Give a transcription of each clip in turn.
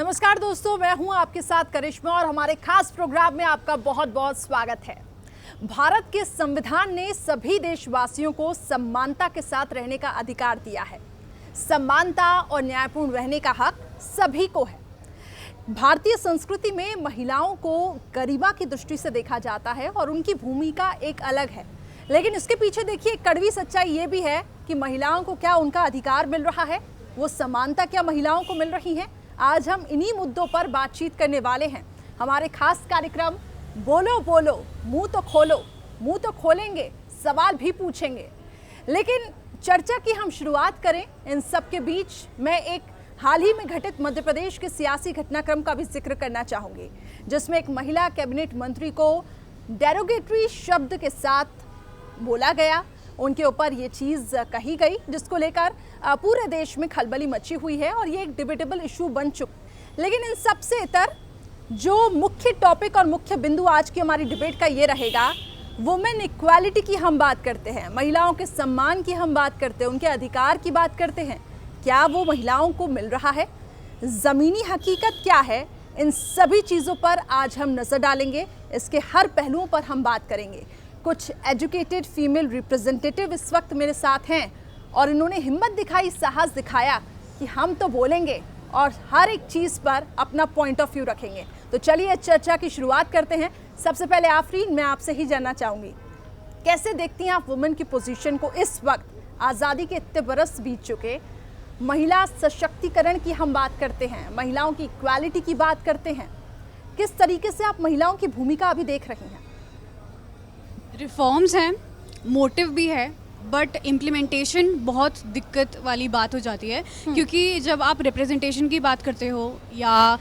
नमस्कार दोस्तों, मैं हूं आपके साथ करिश्मा और हमारे खास प्रोग्राम में आपका बहुत बहुत स्वागत है। भारत के संविधान ने सभी देशवासियों को समानता के साथ रहने का अधिकार दिया है। समानता और न्यायपूर्ण रहने का हक सभी को है। भारतीय संस्कृति में महिलाओं को गरिमा की दृष्टि से देखा जाता है और उनकी भूमिका एक अलग है। लेकिन इसके पीछे देखिए एक कड़वी सच्चाई ये भी है कि महिलाओं को क्या उनका अधिकार मिल रहा है, वो समानता क्या महिलाओं को मिल रही है। आज हम इन्हीं मुद्दों पर बातचीत करने वाले हैं। हमारे खास कार्यक्रम बोलो बोलो मुंह तो खोलो, मुंह तो खोलेंगे, सवाल भी पूछेंगे। लेकिन चर्चा की हम शुरुआत करें इन सब के बीच मैं एक हाल ही में घटित मध्य प्रदेश के सियासी घटनाक्रम का भी जिक्र करना चाहूंगी, जिसमें एक महिला कैबिनेट मंत्री को डेरोगेटरी शब्द के साथ बोला गया, उनके ऊपर ये चीज़ कही गई जिसको लेकर पूरे देश में खलबली मची हुई है और ये एक डिबेटेबल इशू बन चुका। लेकिन इन सबसे इतर जो मुख्य टॉपिक और मुख्य बिंदु आज की हमारी डिबेट का ये रहेगा, वुमेन इक्वालिटी की हम बात करते हैं, महिलाओं के सम्मान की हम बात करते हैं, उनके अधिकार की बात करते हैं। क्या वो महिलाओं को मिल रहा है? ज़मीनी हकीकत क्या है? इन सभी चीज़ों पर आज हम नज़र डालेंगे, इसके हर पहलुओं पर हम बात करेंगे। कुछ एजुकेटेड फीमेल रिप्रेजेंटेटिव इस वक्त मेरे साथ हैं और इन्होंने हिम्मत दिखाई, साहस दिखाया कि हम तो बोलेंगे और हर एक चीज़ पर अपना पॉइंट ऑफ व्यू रखेंगे। तो चलिए चर्चा की शुरुआत करते हैं। सबसे पहले आफरीन, मैं आपसे ही जानना चाहूँगी, कैसे देखती हैं आप वुमेन की पोजीशन को इस वक्त? आज़ादी के इतने बरस बीत चुके, महिला सशक्तिकरण की हम बात करते हैं, महिलाओं की इक्वालिटी की बात करते हैं, किस तरीके से आप महिलाओं की भूमिका अभी देख रही हैं? रिफॉर्म्स हैं, मोटिव भी है, बट इम्प्लीमेंटेशन बहुत दिक्कत वाली बात हो जाती है। क्योंकि जब आप रिप्रेजेंटेशन की बात करते हो या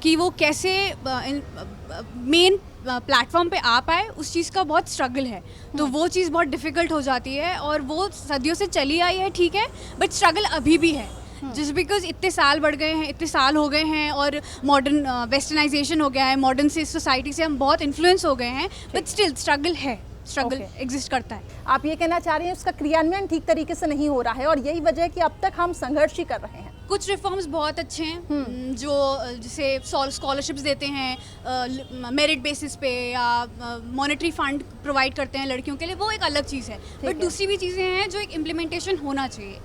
कि वो कैसे मेन प्लेटफॉर्म पे आ पाए, उस चीज़ का बहुत स्ट्रगल है। तो वो चीज़ बहुत डिफ़िकल्ट हो जाती है और वो सदियों से चली आई है, ठीक है, बट स्ट्रगल अभी भी है। जस्ट बिकॉज इतने साल बढ़ गए हैं, इतने साल हो गए हैं और मॉडर्न वेस्टर्नाइजेशन हो गया है, मॉडर्न से सोसाइटी से हम बहुत इन्फ्लुएंस हो गए हैं, बट स्टिल स्ट्रगल है, स्ट्रगल एग्जिस्ट करता है। आप ये कहना चाह रही हैं उसका क्रियान्वयन ठीक तरीके से नहीं हो रहा है और यही वजह है कि अब तक हम संघर्ष ही कर रहे हैं। कुछ रिफॉर्म्स बहुत अच्छे हैं जो जैसे स्कॉलरशिप्स देते हैं मेरिट बेसिस पे या मॉनेटरी फंड प्रोवाइड करते हैं लड़कियों के लिए, वो एक अलग चीज़ है। बट दूसरी भी चीज़ें हैं जो एक इम्प्लीमेंटेशन होना चाहिए।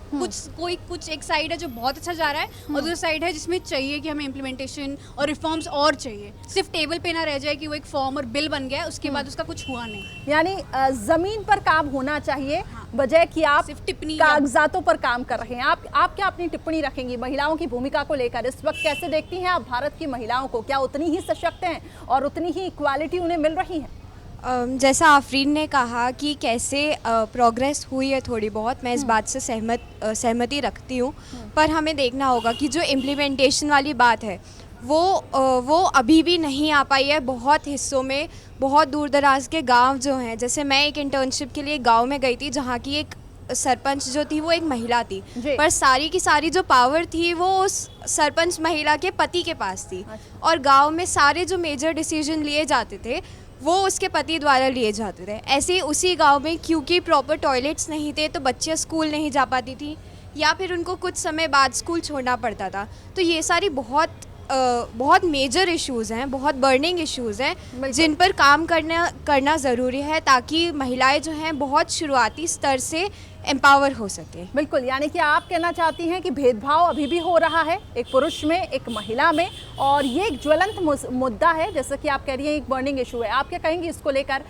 कुछ एक साइड है जो बहुत अच्छा जा रहा है और दूसरी साइड है जिसमें चाहिए कि हमें इम्प्लीमेंटेशन और रिफॉर्म्स और चाहिए। सिर्फ टेबल पे ना रह जाए कि वो एक फॉर्म और बिल बन गया, उसके बाद उसका कुछ हुआ नहीं। यानी जमीन पर काम होना चाहिए, बजाय कि आप सिर्फ टिप्पणी कागजातों पर काम कर रहे हैं। आप क्या अपनी टिप्पणी रखेंगी महिलाओं की भूमिका को लेकर? इस वक्त कैसे देखती हैं आप भारत की महिलाओं को? क्या उतनी ही सशक्त हैं और उतनी ही इक्वालिटी उन्हें मिल रही है? जैसा आफरीन ने कहा कि कैसे प्रोग्रेस हुई है थोड़ी बहुत, मैं इस बात से सहमति रखती हूँ। पर हमें देखना होगा कि जो इम्प्लीमेंटेशन वाली बात है वो अभी भी नहीं आ पाई है। बहुत हिस्सों में, बहुत दूर दराज के गांव जो हैं, जैसे मैं एक इंटर्नशिप के लिए गांव में गई थी जहाँ की एक सरपंच जो थी वो एक महिला थी, पर सारी की सारी जो पावर थी वो उस सरपंच महिला के पति के पास थी। और गांव में सारे जो मेजर डिसीजन लिए जाते थे वो उसके पति द्वारा लिए जाते थे। ऐसे ही उसी गांव में क्योंकि प्रॉपर टॉयलेट्स नहीं थे तो बच्चियाँ स्कूल नहीं जा पाती थी या फिर उनको कुछ समय बाद स्कूल छोड़ना पड़ता था। तो ये सारी बहुत मेजर इश्यूज़ हैं, बहुत बर्निंग इश्यूज़ हैं जिन पर काम करना ज़रूरी है ताकि महिलाएं जो हैं बहुत शुरुआती स्तर से एम्पावर हो सके। बिल्कुल, यानी कि आप कहना चाहती हैं कि भेदभाव अभी भी हो रहा है एक पुरुष में, एक महिला में, और ये एक ज्वलंत मुद्दा है, जैसा कि आप कह रही हैं एक बर्निंग इशू है। आप क्या कहेंगी इसको लेकर?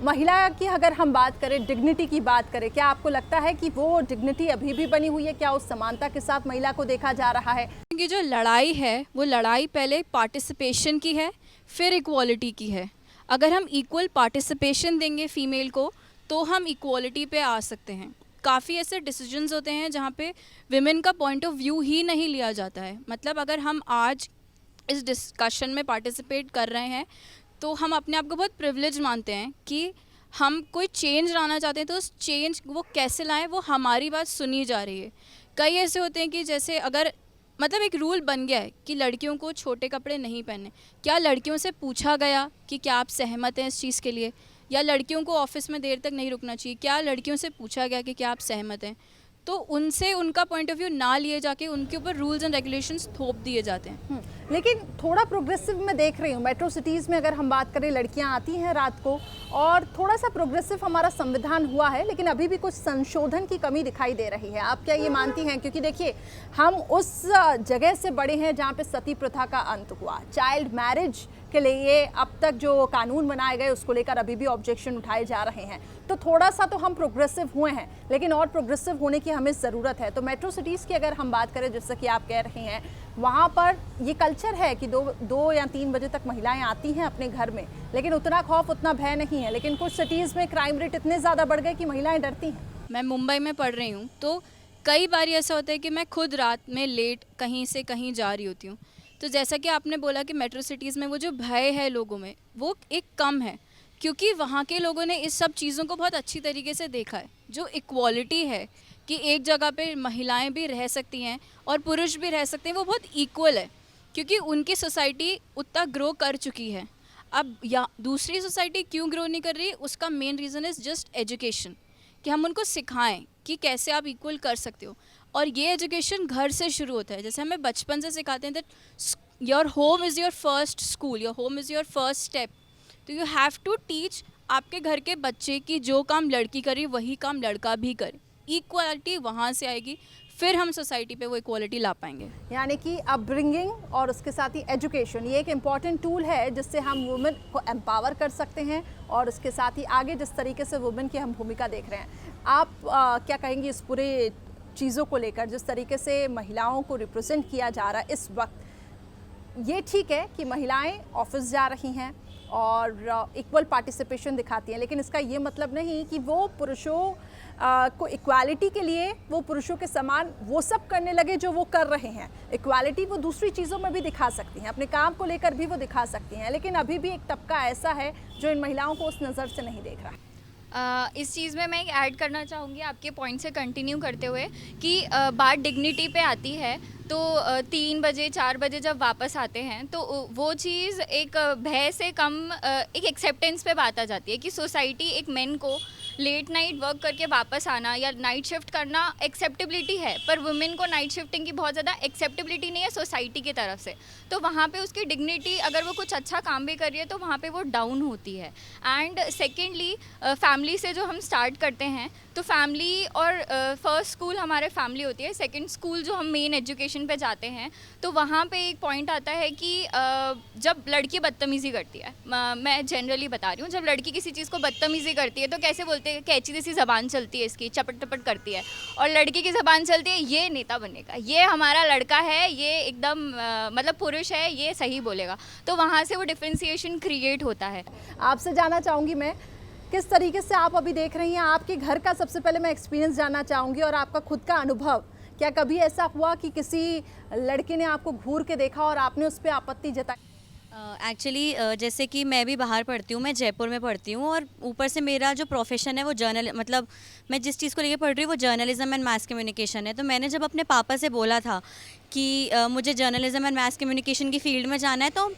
महिला की अगर हम बात करें, डिग्निटी की बात करें, क्या आपको लगता है कि वो डिग्निटी अभी भी बनी हुई है? क्या उस समानता के साथ महिला को देखा जा रहा है? ये जो लड़ाई है वो लड़ाई पहले पार्टिसिपेशन की है, फिर इक्वालिटी की है। अगर हम इक्वल पार्टिसिपेशन देंगे फीमेल को तो हम इक्वालिटी पे आ सकते हैं। काफ़ी ऐसे डिसीजंस होते हैं जहाँ पे विमेन का पॉइंट ऑफ व्यू ही नहीं लिया जाता है। मतलब अगर हम आज इस डिस्कशन में पार्टिसिपेट कर रहे हैं तो हम अपने आप को बहुत प्रिविलेज मानते हैं कि हम कोई चेंज लाना चाहते हैं तो उस चेंज वो कैसे लाएं, वो हमारी बात सुनी जा रही है। कई ऐसे होते हैं कि जैसे अगर मतलब एक रूल बन गया है कि लड़कियों को छोटे कपड़े नहीं पहनने, क्या लड़कियों से पूछा गया कि क्या आप सहमत हैं इस चीज़ के लिए? या लड़कियों को ऑफिस में देर तक नहीं रुकना चाहिए, क्या लड़कियों से पूछा गया कि क्या आप सहमत हैं? तो उनसे उनका पॉइंट ऑफ व्यू ना लिए जाके उनके ऊपर रूल्स एंड रेगुलेशंस थोप दिए जाते हैं। लेकिन थोड़ा प्रोग्रेसिव मैं देख रही हूँ, मेट्रो सिटीज़ में अगर हम बात करें लड़कियाँ आती हैं रात को, और थोड़ा सा प्रोग्रेसिव हमारा संविधान हुआ है, लेकिन अभी भी कुछ संशोधन की कमी दिखाई दे रही है। आप क्या ये मानती हैं? क्योंकि देखिए, हम उस जगह से बड़े हैं जहाँ पे सती प्रथा का अंत हुआ, चाइल्ड मैरिज के लिए अब तक जो कानून बनाए गए उसको लेकर अभी भी ऑब्जेक्शन उठाए जा रहे हैं। तो थोड़ा सा तो हम प्रोग्रेसिव हुए हैं, लेकिन और प्रोग्रेसिव होने की हमें ज़रूरत है। तो मेट्रो सिटीज़ की अगर हम बात करें, जैसा कि आप कह रहे हैं, वहाँ पर ये कल्चर है कि दो या 3 बजे तक महिलाएं आती हैं अपने घर में, लेकिन उतना खौफ, उतना भय नहीं है। लेकिन कुछ सिटीज़ में क्राइम रेट इतने ज़्यादा बढ़ गए कि महिलाएं डरती हैं। मैं मुंबई में पढ़ रही हूँ, तो कई बार ऐसा होता है कि मैं खुद रात में लेट कहीं से कहीं जा रही होती हूँ। तो जैसा कि आपने बोला कि मेट्रो सिटीज़ में वो जो भय है लोगों में, वो एक कम है, क्योंकि वहाँ के लोगों ने इस सब चीज़ों को बहुत अच्छी तरीके से देखा है। जो इक्वालिटी है कि एक जगह पे महिलाएं भी रह सकती हैं और पुरुष भी रह सकते हैं, वो बहुत इक्वल है, क्योंकि उनकी सोसाइटी उतना ग्रो कर चुकी है। अब या दूसरी सोसाइटी क्यों ग्रो नहीं कर रही, उसका main reason is just education, कि हम उनको सिखाएं कि कैसे आप इक्वल कर सकते हो। और ये एजुकेशन घर से शुरू होता है। जैसे हमें बचपन से सिखाते हैं that your home is your first school, your home is your first step. तो यू हैव टू टीच आपके घर के बच्चे की जो काम लड़की करे वही काम लड़का भी करे। इक्वालिटी वहाँ से आएगी, फिर हम सोसाइटी पे वो इक्वालिटी ला पाएंगे। यानी कि अपब्रिंगिंग और उसके साथ ही एजुकेशन, ये एक इम्पॉर्टेंट टूल है जिससे हम वुमेन को एम्पावर कर सकते हैं, और उसके साथ ही आगे जिस तरीके से वुमेन की हम भूमिका देख रहे हैं, आप क्या कहेंगी इस पूरे चीज़ों को लेकर, जिस तरीके से महिलाओं को रिप्रेजेंट किया जा रहा है इस वक्त? ये ठीक है कि महिलाएं ऑफिस जा रही हैं और इक्वल पार्टिसिपेशन दिखाती हैं, लेकिन इसका ये मतलब नहीं कि वो पुरुषों को इक्वालिटी के लिए वो पुरुषों के समान वो सब करने लगे जो वो कर रहे हैं। इक्वालिटी वो दूसरी चीज़ों में भी दिखा सकती हैं, अपने काम को लेकर भी वो दिखा सकती हैं, लेकिन अभी भी एक तबका ऐसा है जो इन महिलाओं को उस नज़र से नहीं देख रहा है। इस चीज़ में मैं ऐड करना चाहूँगी आपके पॉइंट से कंटिन्यू करते हुए कि बात डिग्निटी पे आती है, तो 3 बजे 4 बजे जब वापस आते हैं तो वो चीज़ एक भय से कम एक एक्सेप्टेंस पे बात आ जाती है कि सोसाइटी एक मेन को लेट नाइट वर्क करके वापस आना या नाइट शिफ्ट करना एक्सेप्टेबिलिटी है, पर वुमेन को नाइट शिफ्टिंग की बहुत ज़्यादा एक्सेप्टेबिलिटी नहीं है सोसाइटी की तरफ से। तो वहाँ पे उसकी डिग्निटी, अगर वो कुछ अच्छा काम भी कर रही है तो वहाँ पे वो डाउन होती है। एंड सेकेंडली, फैमिली से जो हम स्टार्ट करते हैं, तो फैमिली और फर्स्ट स्कूल हमारे फैमिली होती है, सेकंड स्कूल जो हम मेन एजुकेशन पे जाते हैं, तो वहाँ पे एक पॉइंट आता है कि जब लड़की बदतमीज़ी करती है, मैं जनरली बता रही हूँ, जब लड़की किसी चीज़ को बदतमीज़ी करती है तो कैसे बोलते हैं, कैची जैसी ज़बान चलती है इसकी, चपट टपट करती है, और लड़की की ज़बान चलती है ये नेता बनेगा, ये हमारा लड़का है, ये एकदम मतलब पुरुष है, ये सही बोलेगा। तो वहाँ से वो डिफ्रेंसिएशन क्रिएट होता है। आपसे जानना चाहूँगी मैं, किस तरीके से आप अभी देख रही हैं आपके घर का, सबसे पहले मैं एक्सपीरियंस जानना चाहूँगी, और आपका खुद का अनुभव। क्या कभी ऐसा हुआ कि किसी लड़के ने आपको घूर के देखा और आपने उस पर आपत्ति जताई? एक्चुअली जैसे कि मैं भी बाहर पढ़ती हूँ, मैं जयपुर में पढ़ती हूँ, और ऊपर से मेरा जो प्रोफेशन है वो मतलब मैं जिस चीज़ को लेकर पढ़ रही हूँ वो जर्नलिज्म एंड मास कम्युनिकेशन है। तो मैंने जब अपने पापा से बोला था कि मुझे जर्नलिज्म एंड मास कम्युनिकेशन की फील्ड में जाना है, तो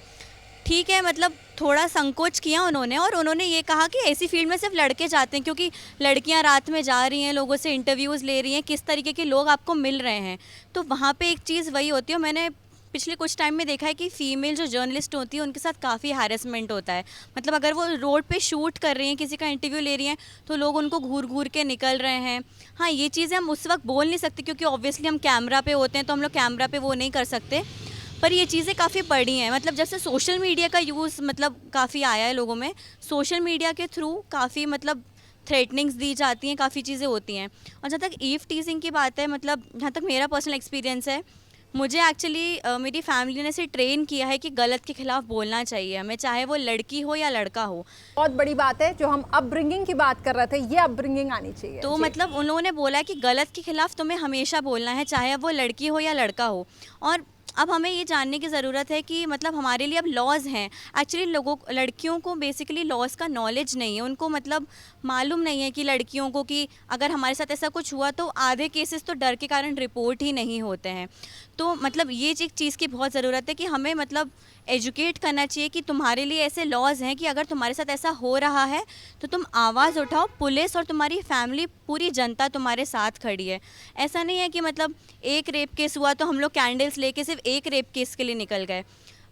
ठीक है, मतलब थोड़ा संकोच किया उन्होंने, और उन्होंने ये कहा कि ऐसी फील्ड में सिर्फ लड़के जाते हैं, क्योंकि लड़कियां रात में जा रही हैं, लोगों से इंटरव्यूज़ ले रही हैं, किस तरीके के लोग आपको मिल रहे हैं। तो वहाँ पे एक चीज़ वही होती है, मैंने पिछले कुछ टाइम में देखा है कि फ़ीमेल जो जर्नलिस्ट होती है उनके साथ काफ़ी हैरेसमेंट होता है। मतलब अगर वो रोड पे शूट कर रही हैं, किसी का इंटरव्यू ले रही हैं, तो लोग उनको घूर घूर के निकल रहे हैं। हाँ, ये चीज़ें हम उस वक्त बोल नहीं सकते, क्योंकि ऑब्वियसली हम कैमरा पे होते हैं, तो हम लोग कैमरा पे वो नहीं कर सकते, पर ये चीज़ें काफ़ी बढ़ी हैं। मतलब जब से सोशल मीडिया का यूज़ मतलब काफ़ी आया है लोगों में, सोशल मीडिया के थ्रू काफ़ी मतलब थ्रेटनिंग्स दी जाती हैं, काफ़ी चीज़ें होती हैं। और जहाँ तक ईव टीजिंग की बात है, मतलब जहाँ तक मेरा पर्सनल एक्सपीरियंस है, मुझे एक्चुअली मेरी फैमिली ने से ट्रेन किया है कि गलत के खिलाफ बोलना चाहिए हमें, चाहे वो लड़की हो या लड़का हो। बहुत बड़ी बात है, जो हम अपब्रिंगिंग की बात कर रहे थे, ये अपब्रिंगिंग आनी चाहिए। तो मतलब उन लोगों ने बोला है कि गलत के खिलाफ तुम्हें हमेशा बोलना है, चाहे वो लड़की हो या लड़का हो। और अब हमें ये जानने की ज़रूरत है कि मतलब हमारे लिए अब लॉज हैं। एक्चुअली लड़कियों को बेसिकली लॉज का नॉलेज नहीं है, उनको मतलब मालूम नहीं है कि लड़कियों को कि अगर हमारे साथ ऐसा कुछ हुआ तो आधे केसेस तो डर के कारण रिपोर्ट ही नहीं होते हैं। तो मतलब ये एक चीज़ की बहुत ज़रूरत है कि हमें मतलब एजुकेट करना चाहिए कि तुम्हारे लिए ऐसे लॉज हैं कि अगर तुम्हारे साथ ऐसा हो रहा है तो तुम आवाज़ उठाओ, पुलिस और तुम्हारी फैमिली, पूरी जनता तुम्हारे साथ खड़ी है। ऐसा नहीं है कि मतलब एक रेप केस हुआ तो हम लोग कैंडल्स लेके सिर्फ एक रेप केस के लिए निकल गए।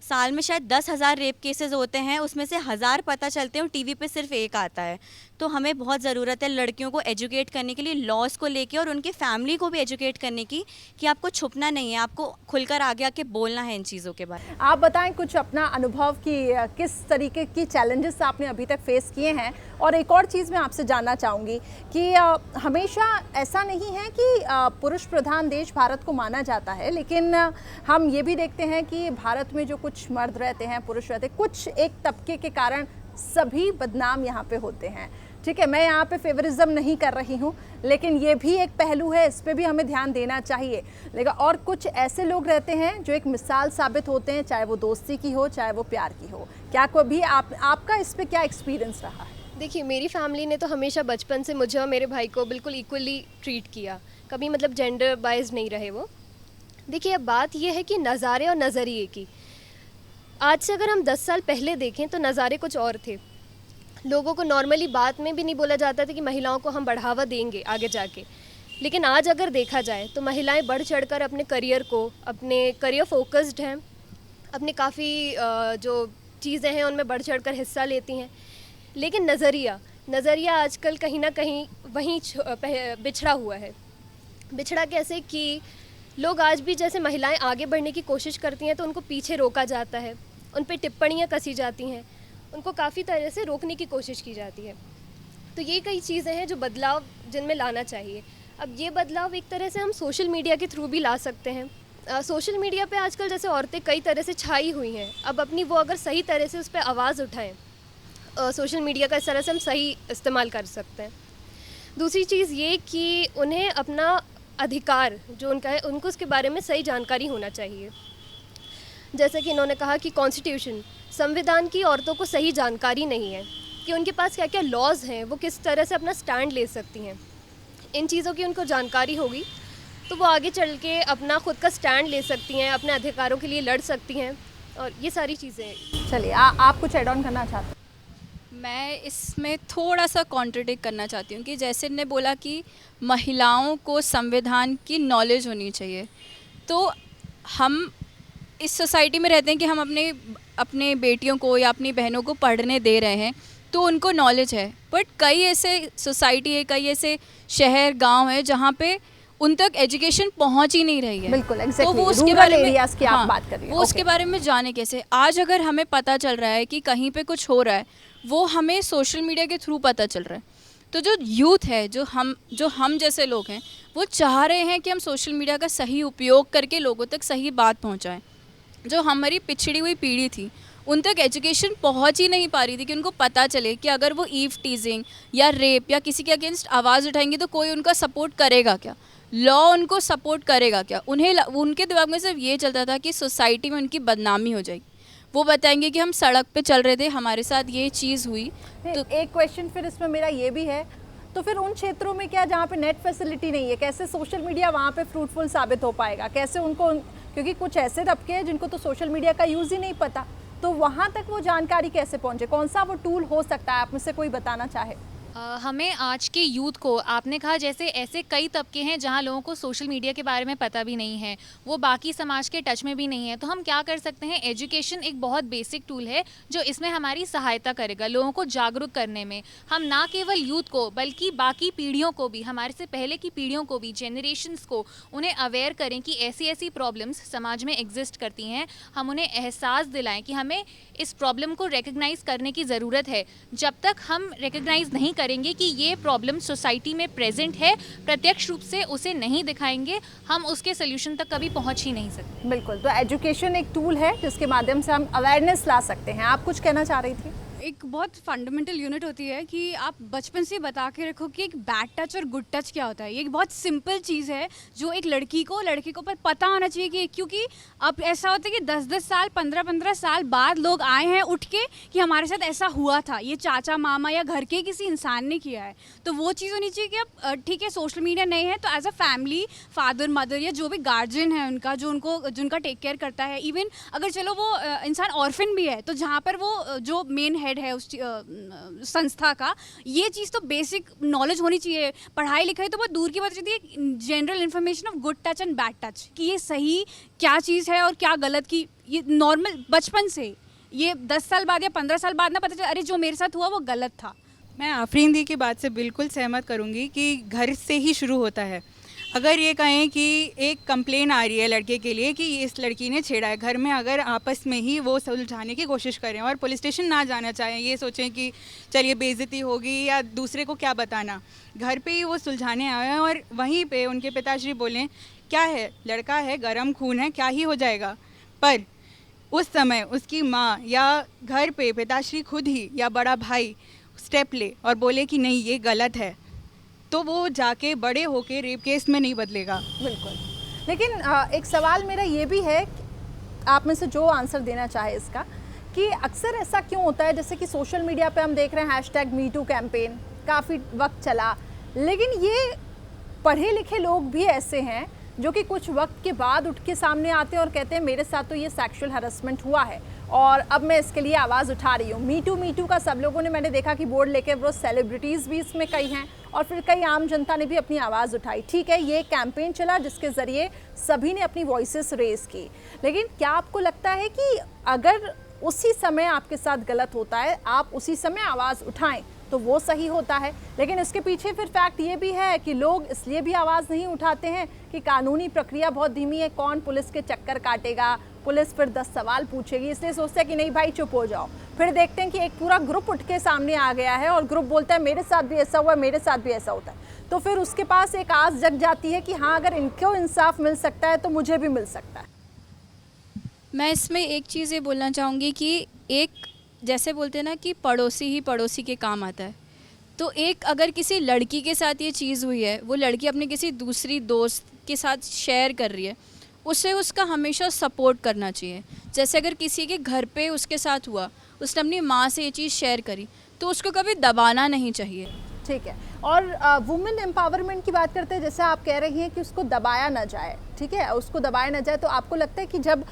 साल में शायद 10,000 रेप केसेस होते हैं, उसमें से 1,000 पता चलते हैं और टीवी पे सिर्फ एक आता है। तो हमें बहुत ज़रूरत है लड़कियों को एजुकेट करने के लिए लॉज को लेके, और उनकी फैमिली को भी एजुकेट करने की कि आपको छुपना नहीं है, आपको खुलकर आगे आके बोलना है इन चीज़ों के बारे में। आप बताएं कुछ अपना अनुभव कि किस तरीके की चैलेंजेस आपने अभी तक फेस किए हैं। और एक और चीज़ मैं आपसे जानना चाहूँगी कि हमेशा ऐसा नहीं है कि पुरुष प्रधान देश भारत को माना जाता है, लेकिन हम ये भी देखते हैं कि भारत में जो कुछ मर्द रहते हैं, पुरुष रहते हैं, कुछ एक तबके के कारण सभी बदनाम यहाँ पे होते हैं। ठीक है, मैं यहाँ पे फेवरिज्म नहीं कर रही हूँ, लेकिन ये भी एक पहलू है, इस पे भी हमें ध्यान देना चाहिए। लेकिन और कुछ ऐसे लोग रहते हैं जो एक मिसाल साबित होते हैं, चाहे वो दोस्ती की हो, चाहे वो प्यार की हो। क्या कभी आपका इस पे क्या एक्सपीरियंस रहा है? देखिए, मेरी फैमिली ने तो हमेशा बचपन से मुझे और मेरे भाई को बिल्कुल इक्वली ट्रीट किया, कभी मतलब जेंडर बाइज नहीं रहे वो। देखिए, अब बात ये है कि नज़ारे और नज़रिए की। आज से अगर हम 10 साल पहले देखें तो नज़ारे कुछ और थे। लोगों को नॉर्मली बात में भी नहीं बोला जाता था कि महिलाओं को हम बढ़ावा देंगे आगे जाके। लेकिन आज अगर देखा जाए तो महिलाएं बढ़ चढ़कर अपने करियर फोकस्ड हैं, अपने काफ़ी जो चीज़ें हैं उनमें बढ़ चढ़कर हिस्सा लेती हैं। लेकिन नज़रिया आजकल कहीं ना कहीं वहीं बिछड़ा हुआ है। बिछड़ा कैसे कि लोग आज भी जैसे महिलाएं आगे बढ़ने की कोशिश करती हैं तो उनको पीछे रोका जाता है, उन पे टिप्पणियां कसी जाती हैं, उनको काफ़ी तरह से रोकने की कोशिश की जाती है। तो ये कई चीज़ें हैं जो बदलाव जिनमें लाना चाहिए। अब ये बदलाव एक तरह से हम सोशल मीडिया के थ्रू भी ला सकते हैं। सोशल मीडिया पे आजकल जैसे औरतें कई तरह से छाई हुई हैं, अब अपनी वो अगर सही तरह से उस पर आवाज़ उठाएं, सोशल मीडिया का इस तरह से हम सही इस्तेमाल कर सकते हैं। दूसरी चीज़ ये कि उन्हें अपना अधिकार जो उनका है उनको उसके बारे में सही जानकारी होना चाहिए। जैसे कि इन्होंने कहा कि कॉन्स्टिट्यूशन, संविधान की औरतों को सही जानकारी नहीं है कि उनके पास क्या क्या लॉज हैं, वो किस तरह से अपना स्टैंड ले सकती हैं। इन चीज़ों की उनको जानकारी होगी तो वो आगे चल के अपना खुद का स्टैंड ले सकती हैं, अपने अधिकारों के लिए लड़ सकती हैं, और ये सारी चीज़ें। चलिए, आप कुछ ऐड ऑन करना चाहते हैं? मैं इसमें थोड़ा सा कॉन्ट्रडिक्ट करना चाहती हूँ कि जैसे ने बोला कि महिलाओं को संविधान की नॉलेज होनी चाहिए, तो हम इस सोसाइटी में रहते हैं कि हम अपने बेटियों को या अपनी बहनों को पढ़ने दे रहे हैं तो उनको नॉलेज है। बट कई ऐसे सोसाइटी है, कई ऐसे शहर गांव है जहाँ पे उन तक एजुकेशन पहुंच ही नहीं रही है। बिल्कुल, तो एग्जैक्टली, वो उसके रूरल बारे में एरियाज की आप बात कर रही हैं। वो उसके बारे में जाने कैसे। आज अगर हमें पता चल रहा है कि कहीं पे कुछ हो रहा है, वो हमें सोशल मीडिया के थ्रू पता चल रहा है। तो जो यूथ है, जो हम जैसे लोग हैं, वो चाह रहे हैं कि हम सोशल मीडिया का सही उपयोग करके लोगों तक सही बात पहुंचाएं। जो हमारी पिछड़ी हुई पीढ़ी थी, उन तक एजुकेशन पहुंच ही नहीं पा रही थी कि उनको पता चले कि अगर वो ईव टीजिंग या रेप या किसी के अगेंस्ट आवाज़ उठाएंगे तो कोई उनका सपोर्ट करेगा क्या, लॉ उनको सपोर्ट करेगा क्या। उनके दिमाग में सिर्फ ये चलता था कि सोसाइटी में उनकी बदनामी हो जाएगी। वो बताएंगे कि हम सड़क पे चल रहे थे, हमारे साथ ये चीज़ हुई। तो एक क्वेश्चन फिर इसमें मेरा ये भी है, तो फिर उन क्षेत्रों में क्या जहाँ पे नेट फैसिलिटी नहीं है, कैसे सोशल मीडिया वहाँ पे फ्रूटफुल साबित हो पाएगा? कैसे उनको, क्योंकि कुछ ऐसे तबके हैं जिनको तो सोशल मीडिया का यूज़ ही नहीं पता, तो वहाँ तक वो जानकारी कैसे पहुँचे? कौन सा वो टूल हो सकता है, आप में से कोई बताना चाहे? हमें आज के यूथ को, आपने कहा जैसे ऐसे कई तबके हैं जहां लोगों को सोशल मीडिया के बारे में पता भी नहीं है, वो बाकी समाज के टच में भी नहीं है, तो हम क्या कर सकते हैं? एजुकेशन एक बहुत बेसिक टूल है जो इसमें हमारी सहायता करेगा लोगों को जागरूक करने में। हम ना केवल यूथ को बल्कि बाकी पीढ़ियों को भी, हमारे से पहले की पीढ़ियों को भी, जनरेशन्स को, उन्हें अवेयर करें कि ऐसी ऐसी प्रॉब्लम्स समाज में एग्जिस्ट करती हैं। हम उन्हें एहसास दिलाएं कि हमें इस प्रॉब्लम को रिकग्नाइज़ करने की ज़रूरत है। जब तक हम रिकग्नाइज़ नहीं करेंगे कि ये प्रॉब्लम सोसाइटी में प्रेजेंट है, प्रत्यक्ष रूप से उसे नहीं दिखाएंगे, हम उसके सोल्यूशन तक कभी पहुंच ही नहीं सकते। बिल्कुल, तो एजुकेशन एक टूल है जिसके माध्यम से हम अवेयरनेस ला सकते हैं। आप कुछ कहना चाह रही थी? एक बहुत फंडामेंटल यूनिट होती है कि आप बचपन से बता के रखो कि एक बैड टच और गुड टच क्या होता है। ये एक बहुत सिंपल चीज़ है जो एक लड़की को पर पता होना चाहिए कि क्योंकि अब ऐसा होता है कि 10-10 साल 15-15 साल बाद लोग आए हैं उठ के कि हमारे साथ ऐसा हुआ था, ये चाचा मामा या घर के किसी इंसान ने किया है। तो वो चीज़ होनी चाहिए कि अब ठीक है सोशल मीडिया नहीं है तो as a family father mother या जो भी गार्जियन है उनका जो उनका टेक केयर करता है, इवन अगर चलो वो इंसान ऑर्फन भी है तो जहाँ पर वो जो मेन हेड है उस संस्था का, ये चीज़ तो बेसिक नॉलेज होनी चाहिए। पढ़ाई लिखाई तो बहुत दूर की बात होती है, general information of good touch and bad touch कि ये सही क्या चीज़ है और क्या गलत, की ये नॉर्मल बचपन से, ये 10 साल बाद या 15 साल बाद ना पता चला अरे जो मेरे साथ हुआ वो गलत था। मैं आफरीन दी की बात से बिल्कुल सहमत करूंगी कि घर से ही शुरू होता है। अगर ये कहें कि एक कंप्लेन आ रही है लड़के के लिए कि इस लड़की ने छेड़ा है, घर में अगर आपस में ही वो सुलझाने की कोशिश करें और पुलिस स्टेशन ना जाना चाहें, ये सोचें कि चलिए बेइज्जती होगी या दूसरे को क्या बताना, घर पे ही वो सुलझाने आए और वहीं पे उनके पिताश्री बोलें क्या है, लड़का है, गरम खून है, क्या ही हो जाएगा। पर उस समय उसकी माँ या घर पे पिताश्री खुद ही या बड़ा भाई स्टेप ले और बोले कि नहीं ये गलत है, तो वो जाके बड़े होके रेप केस में नहीं बदलेगा। बिल्कुल। लेकिन एक सवाल मेरा ये भी है, आप में से जो आंसर देना चाहे इसका, कि अक्सर ऐसा क्यों होता है, जैसे कि सोशल मीडिया पे हम देख रहे हैं #MeToo कैंपेन काफ़ी वक्त चला, लेकिन ये पढ़े लिखे लोग भी ऐसे हैं जो कि कुछ वक्त के बाद उठ के सामने आते हैं और कहते हैं मेरे साथ तो ये सेक्सुअल हरासमेंट हुआ है और अब मैं इसके लिए आवाज़ उठा रही हूँ। मी टू का सब लोगों ने, मैंने देखा कि बोर्ड लेके वो सेलिब्रिटीज़ भी इसमें कई हैं और फिर कई आम जनता ने भी अपनी आवाज़ उठाई। ठीक है, ये कैंपेन चला जिसके ज़रिए सभी ने अपनी वॉइसेस रेज़ की, लेकिन क्या आपको लगता है कि अगर उसी समय आपके साथ गलत होता है, आप उसी समय आवाज़ उठाएं तो वो सही होता है? लेकिन इसके पीछे फिर फैक्ट ये भी है कि लोग इसलिए भी आवाज़ नहीं उठाते हैं कि कानूनी प्रक्रिया बहुत धीमी है, कौन पुलिस के चक्कर काटेगा, पुलिस फिर 10 सवाल पूछेगी, इसलिए सोचते हैं कि नहीं भाई चुप हो जाओ। फिर देखते हैं कि एक पूरा ग्रुप उठ के सामने आ गया है और ग्रुप बोलता है मेरे साथ भी ऐसा हुआ है, मेरे साथ भी ऐसा होता है, तो फिर उसके पास एक आस जग जाती है कि हाँ अगर इनको इंसाफ मिल सकता है तो मुझे भी मिल सकता है। मैं इसमें एक चीज़ ये बोलना चाहूँगी कि एक जैसे बोलते हैं ना कि पड़ोसी ही पड़ोसी के काम आता है, तो एक अगर किसी लड़की के साथ ये चीज़ हुई है, वो लड़की अपने किसी दूसरी दोस्त के साथ शेयर कर रही है, उसे उसका हमेशा सपोर्ट करना चाहिए। जैसे अगर किसी के घर पे उसके साथ हुआ, उसने अपनी माँ से ये चीज़ शेयर करी, तो उसको कभी दबाना नहीं चाहिए। ठीक है, और वुमेन एम्पावरमेंट की बात करते हैं, जैसे आप कह रही हैं कि उसको दबाया ना जाए, ठीक है, उसको दबाया ना जाए, तो आपको लगता है कि जब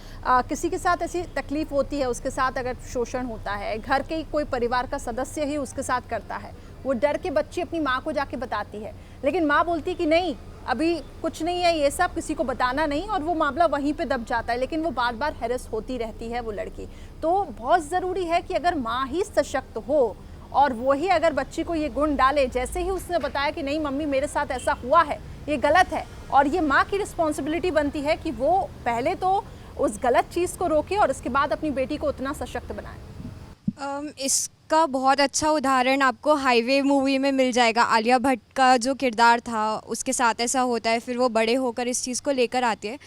किसी के साथ ऐसी तकलीफ़ होती है, उसके साथ अगर शोषण होता है, घर के कोई परिवार का सदस्य ही उसके साथ करता है, वो डर के बच्ची अपनी माँ को जाके बताती है, लेकिन माँ बोलती है कि नहीं अभी कुछ नहीं है, ये सब किसी को बताना नहीं, और वो मामला वहीं पे दब जाता है, लेकिन वो बार बार हैरेस होती रहती है वो लड़की। तो बहुत ज़रूरी है कि अगर माँ ही सशक्त हो और वो ही अगर बच्ची को ये गुण डाले, जैसे ही उसने बताया कि नहीं मम्मी मेरे साथ ऐसा हुआ है, ये गलत है, और ये माँ की रिस्पॉन्सिबिलिटी बनती है कि वो पहले तो उस गलत चीज़ को रोके और उसके बाद अपनी बेटी को उतना सशक्त बनाए। इसका बहुत अच्छा उदाहरण आपको हाईवे मूवी में मिल जाएगा। आलिया भट्ट का जो किरदार था उसके साथ ऐसा होता है, फिर वो बड़े होकर इस चीज़ को लेकर आती है।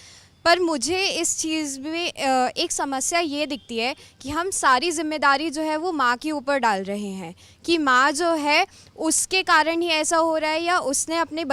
पर मुझे इस चीज़ में एक समस्या ये दिखती है कि हम सारी जिम्मेदारी जो है वो माँ के ऊपर डाल रहे हैं कि माँ जो है उसके कारण ही ऐसा हो रहा है, या उसने अपनी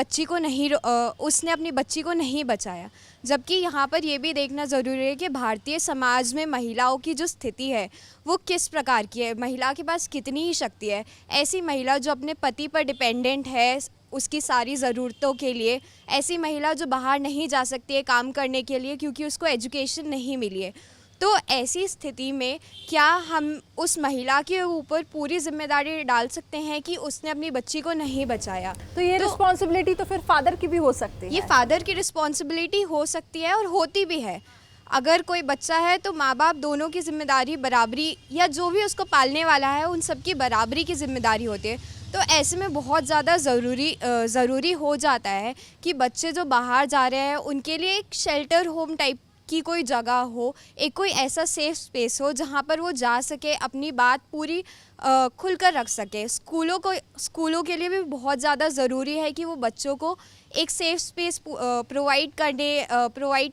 बच्ची को नहीं बचाया। जबकि यहाँ पर ये भी देखना ज़रूरी है कि भारतीय समाज में महिलाओं की जो स्थिति है वो किस प्रकार की है, महिला के पास कितनी ही शक्ति है। ऐसी महिला जो अपने पति पर डिपेंडेंट है उसकी सारी ज़रूरतों के लिए, ऐसी महिला जो बाहर नहीं जा सकती है काम करने के लिए क्योंकि उसको एजुकेशन नहीं मिली है, तो ऐसी स्थिति में क्या हम उस महिला के ऊपर पूरी जिम्मेदारी डाल सकते हैं कि उसने अपनी बच्ची को नहीं बचाया? तो ये रिस्पॉन्सिबिलिटी तो फिर फादर की भी हो सकती है। ये फादर की रिस्पॉन्सिबिलिटी हो सकती है और होती भी है। अगर कोई बच्चा है तो माँ बाप दोनों की जिम्मेदारी बराबरी, या जो भी उसको पालने वाला है उन सब की बराबरी की जिम्मेदारी होती है। तो ऐसे में बहुत ज़्यादा ज़रूरी हो जाता है कि बच्चे जो बाहर जा रहे हैं उनके लिए एक शेल्टर होम टाइप की कोई जगह हो, एक कोई ऐसा सेफ स्पेस हो जहाँ पर वो जा सके, अपनी बात पूरी खुलकर रख सके। स्कूलों के लिए भी बहुत ज़्यादा ज़रूरी है कि वो बच्चों को एक सेफ स्पेस प्रोवाइड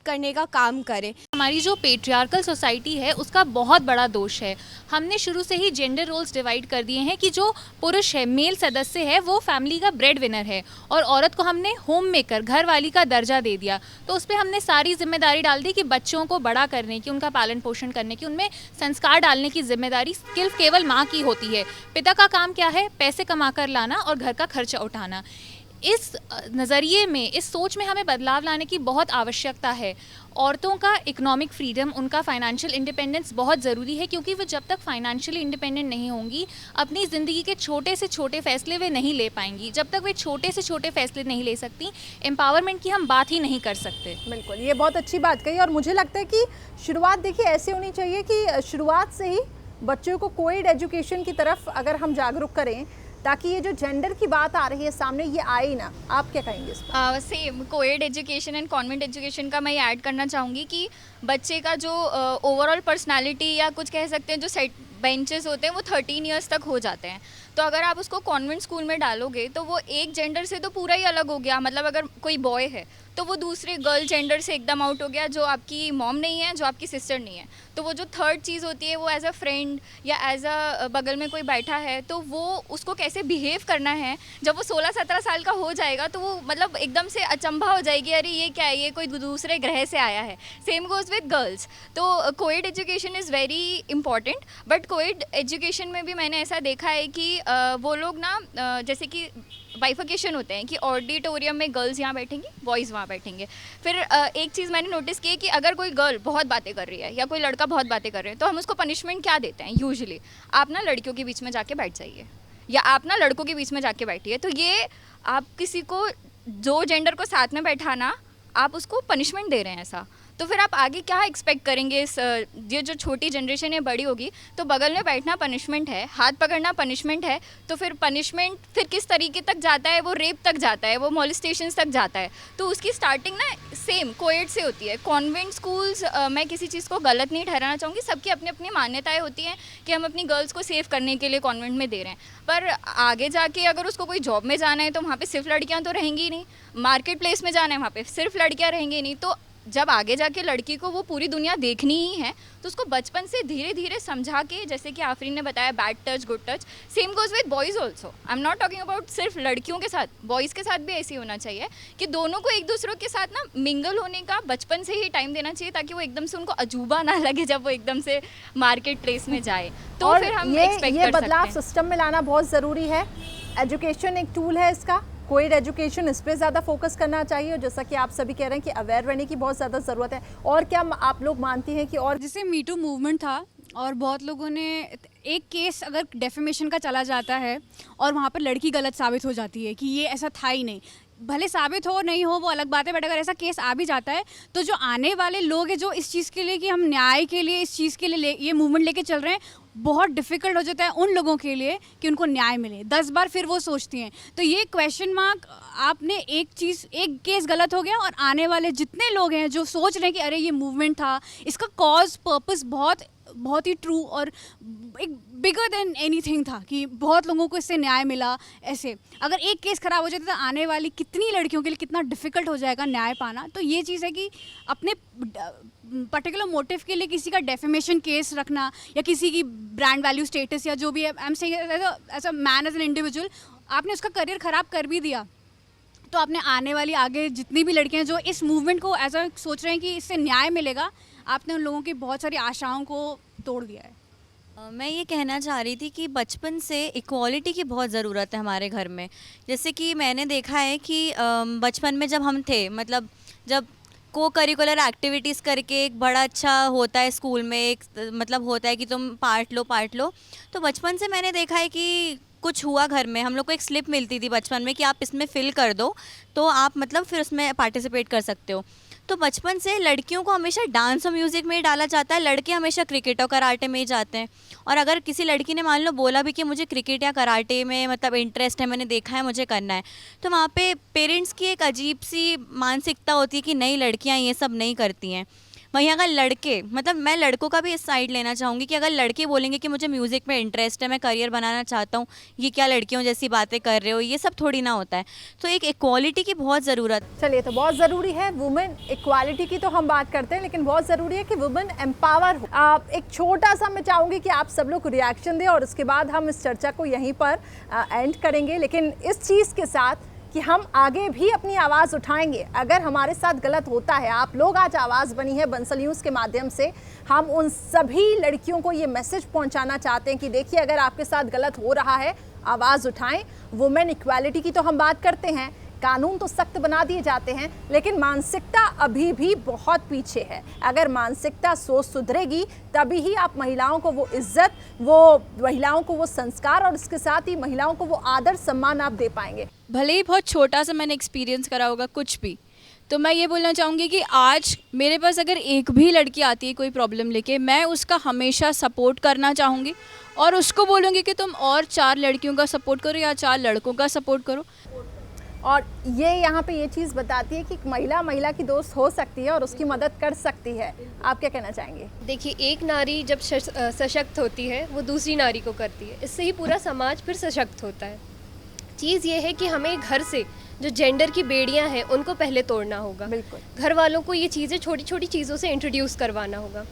करने का काम करें। हमारी जो पेट्रियार्कल सोसाइटी है उसका बहुत बड़ा दोष है। हमने शुरू से ही जेंडर रोल्स डिवाइड कर दिए हैं कि जो पुरुष है, मेल सदस्य है, वो फैमिली का ब्रेड विनर है और औरत को हमने होम मेकर, घर वाली का दर्जा दे दिया। तो उस पर हमने सारी जिम्मेदारी डाल दी कि बच्चों को बड़ा करने की, उनका पालन पोषण करने की, उनमें संस्कार डालने की जिम्मेदारी सिर्फ केवल माँ की होती है। पिता का काम क्या है? पैसे कमा कर लाना और घर का खर्चा उठाना। इस नज़रिए में, इस सोच में हमें बदलाव लाने की बहुत आवश्यकता है। औरतों का इकोनॉमिक फ्रीडम, उनका फाइनेंशियल इंडिपेंडेंस बहुत ज़रूरी है, क्योंकि वो जब तक फाइनेंशियली इंडिपेंडेंट नहीं होंगी, अपनी ज़िंदगी के छोटे से छोटे फैसले वे नहीं ले पाएंगी। जब तक वे छोटे से छोटे फैसले नहीं ले सकती, एम्पावरमेंट की हम बात ही नहीं कर सकते। बिल्कुल, ये बहुत अच्छी बात कही। और मुझे लगता है कि शुरुआत देखिए ऐसे होनी चाहिए कि शुरुआत से ही बच्चों को कोएड एजुकेशन की तरफ अगर हम जागरूक करें, ताकि ये जो जेंडर की बात आ रही है सामने, ये आए ही ना। आप क्या कहेंगे इस पर? Same coed education and convent education का मैं ये ऐड करना चाहूँगी कि बच्चे का जो ओवरऑल पर्सनालिटी या कुछ कह सकते हैं जो सेट बेंचेस होते हैं वो 13 इयर्स तक हो जाते हैं। तो अगर आप उसको कॉन्वेंट स्कूल में डालोगे तो वो एक जेंडर से तो पूरा ही अलग हो गया। मतलब अगर कोई बॉय है तो वो दूसरे गर्ल जेंडर से एकदम आउट हो गया, जो आपकी मॉम नहीं है, जो आपकी सिस्टर नहीं है। तो वो जो थर्ड चीज़ होती है वो एज अ फ्रेंड या एज अ बगल में कोई बैठा है तो वो उसको कैसे बिहेव करना है, जब वो 16-17 साल का हो जाएगा तो वो मतलब एकदम से अचंभा हो जाएगी, अरे ये क्या है, ये कोई दूसरे ग्रह से आया है। Same goes with girls. तो coed education is very important, but coed education में भी मैंने ऐसा देखा है कि वो लोग ना जैसे कि बाइफिकेशन होते हैं कि ऑडिटोरियम में गर्ल्स यहाँ बैठेंगी, बॉयज़ वहाँ बैठेंगे। फिर एक चीज़ मैंने नोटिस की है कि अगर कोई गर्ल बहुत बातें कर रही है या कोई लड़का बहुत बातें कर रहे हैं तो हम उसको पनिशमेंट क्या देते हैं यूजुअली? आप ना लड़कियों के बीच में जाके बैठ जाइए या आप ना लड़कों के बीच में जाके बैठिए। तो ये आप किसी को, जो जेंडर को साथ में बैठाना, आप उसको पनिशमेंट दे रहे हैं ऐसा। तो फिर आप आगे क्या एक्सपेक्ट करेंगे? ये जो छोटी जनरेशन है बड़ी होगी तो बगल में बैठना पनिशमेंट है, हाथ पकड़ना पनिशमेंट है। तो फिर पनिशमेंट फिर किस तरीके तक जाता है? वो रेप तक जाता है, वो मॉलिस्टेशंस तक जाता है। तो उसकी स्टार्टिंग ना सेम कोएड से होती है। कॉन्वेंट स्कूल्स, मैं किसी चीज़ को गलत नहीं ठहराना चाहूँगी, सबकी अपनी अपनी मान्यताएं होती हैं कि हम अपनी गर्ल्स को सेव करने के लिए कॉन्वेंट में दे रहे हैं। पर आगे जाके अगर उसको कोई जॉब में जाना है तो वहाँ पर सिर्फ लड़कियाँ तो रहेंगी ही नहीं, मार्केट प्लेस में जाना है वहाँ पर सिर्फ लड़कियाँ रहेंगी नहीं। तो जब आगे जाके लड़की को वो पूरी दुनिया देखनी ही है तो उसको बचपन से धीरे धीरे समझा के, जैसे कि आफरीन ने बताया bad touch good touch, same goes with boys also. I am not talking about सिर्फ लड़कियों के साथ, बॉयज़ के साथ भी ऐसे ही होना चाहिए कि दोनों को एक दूसरों के साथ ना मिंगल होने का बचपन से ही टाइम देना चाहिए, ताकि वो एकदम से उनको अजूबा ना लगे जब वो एकदम से मार्केट प्लेस में जाए। तो और फिर हम ये एक्सपेक्ट कर बदलाव सकते हैं। सिस्टम में लाना बहुत ज़रूरी है। एजुकेशन एक टूल है इसका, कोएड एजुकेशन, इस पे ज़्यादा फोकस करना चाहिए। और जैसा कि आप सभी कह रहे हैं कि अवेयर रहने की बहुत ज़्यादा ज़रूरत है। और क्या आप लोग मानती हैं कि और जैसे मीटू मूवमेंट था और बहुत लोगों ने, एक केस अगर डेफेमेशन का चला जाता है और वहाँ पर लड़की गलत साबित हो जाती है कि ये ऐसा था ही नहीं, भले साबित हो नहीं हो वो अलग बात है, बट अगर ऐसा केस आ भी जाता है तो जो आने वाले लोग हैं जो इस चीज़ के लिए कि हम न्याय के लिए इस चीज़ के लिए ये मूवमेंट लेके चल रहे हैं, बहुत डिफ़िकल्ट हो जाता है उन लोगों के लिए कि उनको न्याय मिले। 10 बार फिर वो सोचती हैं। तो ये क्वेश्चन मार्क, आपने एक केस गलत हो गया और आने वाले जितने लोग हैं जो सोच रहे हैं कि अरे ये मूवमेंट था, इसका कॉज पर्पस बहुत ही ट्रू और एक बिगर देन एनीथिंग था कि बहुत लोगों को इससे न्याय मिला। ऐसे अगर एक केस ख़राब हो जाता तो आने वाली कितनी लड़कियों के लिए कितना डिफ़िकल्ट हो जाएगा न्याय पाना। तो ये चीज़ है कि अपने पर्टिकुलर मोटिव के लिए किसी का डेफेमेशन केस रखना या किसी की ब्रांड वैल्यू स्टेटस या जो भी है, I am saying as a man, as an individual, आपने उसका करियर ख़राब कर भी दिया तो आपने आने वाली आगे जितनी भी लड़कियां जो इस मूवमेंट को एज अ सोच रहे हैं कि इससे न्याय मिलेगा, आपने उन लोगों की बहुत सारी आशाओं को तोड़ दिया है। मैं ये कहना चाह रही थी कि बचपन से इक्वालिटी की बहुत ज़रूरत है हमारे घर में। जैसे कि मैंने देखा है कि बचपन में जब हम थे, मतलब जब को करिकुलर एक्टिविटीज़ करके एक बड़ा अच्छा होता है स्कूल में, एक मतलब होता है कि तुम पार्ट लो, तो बचपन से मैंने देखा है कि कुछ हुआ घर में, हम लोग को एक स्लिप मिलती थी बचपन में कि आप इसमें फ़िल कर दो तो आप मतलब फिर उसमें पार्टिसिपेट कर सकते हो। तो बचपन से लड़कियों को हमेशा डांस और म्यूज़िक में ही डाला जाता है, लड़के हमेशा क्रिकेट और कराटे में ही जाते हैं। और अगर किसी लड़की ने मान लो बोला भी कि मुझे क्रिकेट या कराटे में मतलब इंटरेस्ट है, मैंने देखा है मुझे करना है, तो वहाँ पे पेरेंट्स की एक अजीब सी मानसिकता होती है कि नहीं, लड़कियाँ ये सब नहीं करती हैं। वहीं अगर लड़के, मतलब मैं लड़कों का भी इस साइड लेना चाहूँगी कि अगर लड़के बोलेंगे कि मुझे म्यूज़िक में इंटरेस्ट है, मैं करियर बनाना चाहता हूँ, ये क्या लड़कियों जैसी बातें कर रहे हो, ये सब थोड़ी ना होता है। तो एक इक्वालिटी की बहुत ज़रूरत। चलिए, तो बहुत ज़रूरी है वुमेन इक्वालिटी की तो हम बात करते हैं, लेकिन बहुत ज़रूरी है कि वुमेन एम्पावर हो। आप एक छोटा सा मैं चाहूँगी कि आप सब लोग रिएक्शन दें और उसके बाद हम इस चर्चा को यहीं पर एंड करेंगे, लेकिन इस चीज़ के साथ कि हम आगे भी अपनी आवाज़ उठाएंगे अगर हमारे साथ गलत होता है। आप लोग आज आवाज़ बनी है बंसल न्यूज़ के माध्यम से। हम उन सभी लड़कियों को ये मैसेज पहुंचाना चाहते हैं कि देखिए, अगर आपके साथ गलत हो रहा है, आवाज़ उठाएं। वुमेन इक्वालिटी की तो हम बात करते हैं, कानून तो सख्त बना दिए जाते हैं, लेकिन मानसिकता अभी भी बहुत पीछे है। अगर मानसिकता सोच सुधरेगी तभी ही आप महिलाओं को वो इज्जत, वो महिलाओं को वो संस्कार और इसके साथ ही महिलाओं को वो आदर सम्मान आप दे पाएंगे। भले ही बहुत छोटा सा मैंने एक्सपीरियंस करा होगा कुछ भी, तो मैं ये बोलना चाहूँगी कि आज मेरे पास अगर एक भी लड़की आती है कोई प्रॉब्लम लेके, मैं उसका हमेशा सपोर्ट करना चाहूँगी और उसको बोलूँगी कि तुम और 4 लड़कियों का सपोर्ट करो या 4 लड़कों का सपोर्ट करो। और ये यहाँ पे ये चीज़ बताती है कि महिला की दोस्त हो सकती है और उसकी मदद कर सकती है। आप क्या कहना चाहेंगे? देखिए, एक नारी जब सशक्त होती है वो दूसरी नारी को करती है, इससे ही पूरा समाज फिर सशक्त होता है। चीज़ ये है कि हमें घर से जो जेंडर की बेड़ियां हैं उनको पहले तोड़ना होगा। बिल्कुल, घर वालों को ये चीज़ें छोटी छोटी चीज़ों से इंट्रोड्यूस करवाना होगा।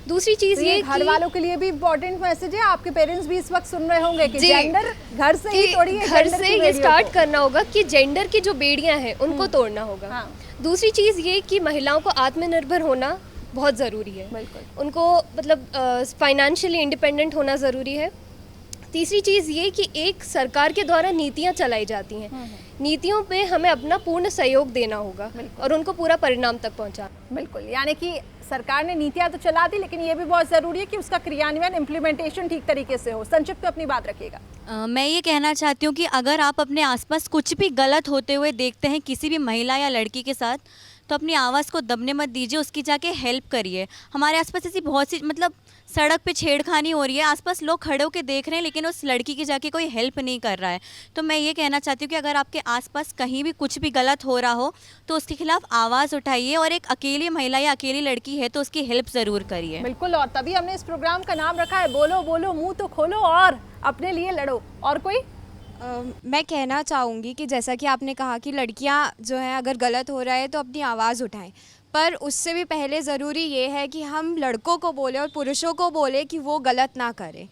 दूसरी चीज़ तो ये घर वालों के लिए भी इम्पोर्टेंट मैसेज है। आपके पेरेंट्स भी इस वक्त सुन रहे होंगे कि जेंडर घर से ही तोड़िए, घर से ये स्टार्ट करना होगा कि जेंडर की जो बेड़ियां हैं उनको तोड़ना होगा। हाँ। दूसरी चीज़ ये कि महिलाओं को आत्मनिर्भर होना बहुत ज़रूरी है। बिल्कुल, उनको मतलब फाइनेंशियली इंडिपेंडेंट होना ज़रूरी है। तीसरी चीज़ ये कि एक सरकार के द्वारा नीतियाँ चलाई जाती हैं, नीतियों पे हमें अपना पूर्ण सहयोग देना होगा और उनको पूरा परिणाम तक पहुंचाना। बिल्कुल, यानी कि सरकार ने नीतियाँ तो चला दी, लेकिन ये भी बहुत ज़रूरी है कि उसका क्रियान्वयन, इम्प्लीमेंटेशन ठीक तरीके से हो। संक्षिप्त में अपनी बात रखिएगा। मैं ये कहना चाहती हूँ कि अगर आप अपने आसपास कुछ भी गलत होते हुए देखते हैं किसी भी महिला या लड़की के साथ, तो अपनी आवाज़ को दबने मत दीजिए, उसकी जाके हेल्प करिए। हमारे आसपास ऐसी बहुत सी, मतलब सड़क पे छेड़खानी हो रही है, आसपास लोग खड़े होकर देख रहे हैं, लेकिन उस लड़की की जाके कोई हेल्प नहीं कर रहा है। तो मैं ये कहना चाहती हूँ कि अगर आपके आसपास कहीं भी कुछ भी गलत हो रहा हो तो उसके खिलाफ आवाज़ उठाइए, और एक अकेली महिला या अकेली लड़की है तो उसकी हेल्प ज़रूर करिए। बिल्कुल, और तभी हमने इस प्रोग्राम का नाम रखा है बोलो बोलो मुंह तो खोलो और अपने लिए लड़ो। और कोई? मैं कहना चाहूँगी कि जैसा कि आपने कहा कि लड़कियाँ जो हैं अगर गलत हो रहा है तो अपनी आवाज़ उठाएं, पर उससे भी पहले ज़रूरी ये है कि हम लड़कों को बोलें और पुरुषों को बोलें कि वो गलत ना करें,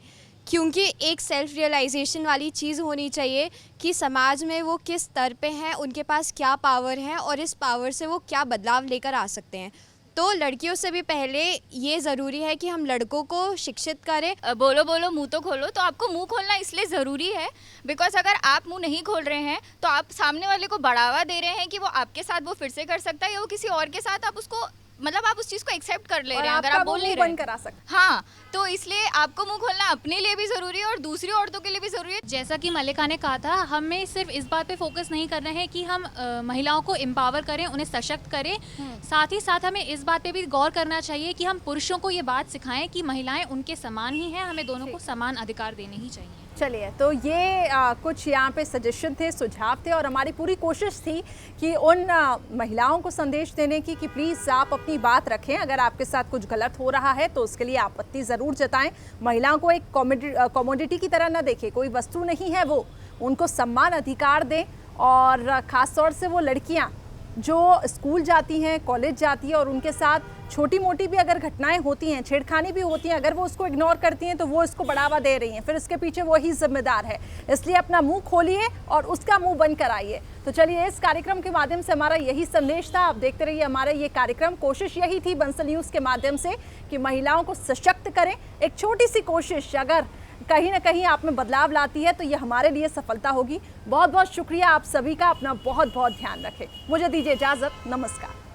क्योंकि एक सेल्फ रियलाइजेशन वाली चीज़ होनी चाहिए कि समाज में वो किस स्तर पे हैं, उनके पास क्या पावर है और इस पावर से वो क्या बदलाव लेकर आ सकते हैं। तो लड़कियों से भी पहले ये ज़रूरी है कि हम लड़कों को शिक्षित करें। बोलो बोलो मुंह तो खोलो, तो आपको मुंह खोलना इसलिए ज़रूरी है बिकॉज अगर आप मुंह नहीं खोल रहे हैं तो आप सामने वाले को बढ़ावा दे रहे हैं कि वो आपके साथ वो फिर से कर सकता है या वो किसी और के साथ, आप उसको मतलब आप उस चीज़ को एक्सेप्ट कर ले रहे हैं अगर आप बोल नहीं रहे करा सकते। हाँ, तो इसलिए आपको मुंह खोलना अपने लिए भी ज़रूरी है और दूसरी औरतों के लिए भी ज़रूरी है। जैसा कि मल्लिका ने कहा था, हमें सिर्फ इस बात पे फोकस नहीं करना है कि हम महिलाओं को एम्पावर करें, उन्हें सशक्त करें, साथ ही साथ हमें इस बात पे भी गौर करना चाहिए कि हम पुरुषों को ये बात सिखाएं कि महिलाएं उनके समान ही हैं, हमें दोनों को समान अधिकार देने ही चाहिए। चलिए, तो ये कुछ यहाँ पे सजेशन थे, सुझाव थे, और हमारी पूरी कोशिश थी कि उन महिलाओं को संदेश देने की कि प्लीज़ आप अपनी बात रखें। अगर आपके साथ कुछ गलत हो रहा है तो उसके लिए आपत्ति ज़रूर जताएं। महिलाओं को एक कॉमोडिटी की तरह न देखें, कोई वस्तु नहीं है वो, उनको सम्मान अधिकार दें। और ख़ास तौर से वो लड़कियाँ जो स्कूल जाती हैं, कॉलेज जाती हैं और उनके साथ छोटी मोटी भी अगर घटनाएं होती हैं, छेड़खानी भी होती हैं, अगर वो उसको इग्नोर करती हैं तो वो इसको बढ़ावा दे रही हैं, फिर इसके पीछे वही जिम्मेदार है। इसलिए अपना मुंह खोलिए और उसका मुंह बंद कराइए। तो चलिए, इस कार्यक्रम के माध्यम से हमारा यही संदेश था। आप देखते रहिए हमारा ये कार्यक्रम। कोशिश यही थी बंसल न्यूज़ के माध्यम से कि महिलाओं को सशक्त करें। एक छोटी सी कोशिश अगर कहीं ना कहीं आप में बदलाव लाती है तो ये हमारे लिए सफलता होगी। बहुत बहुत शुक्रिया आप सभी का। अपना बहुत बहुत ध्यान रखें। मुझे दीजिए इजाज़त। नमस्कार।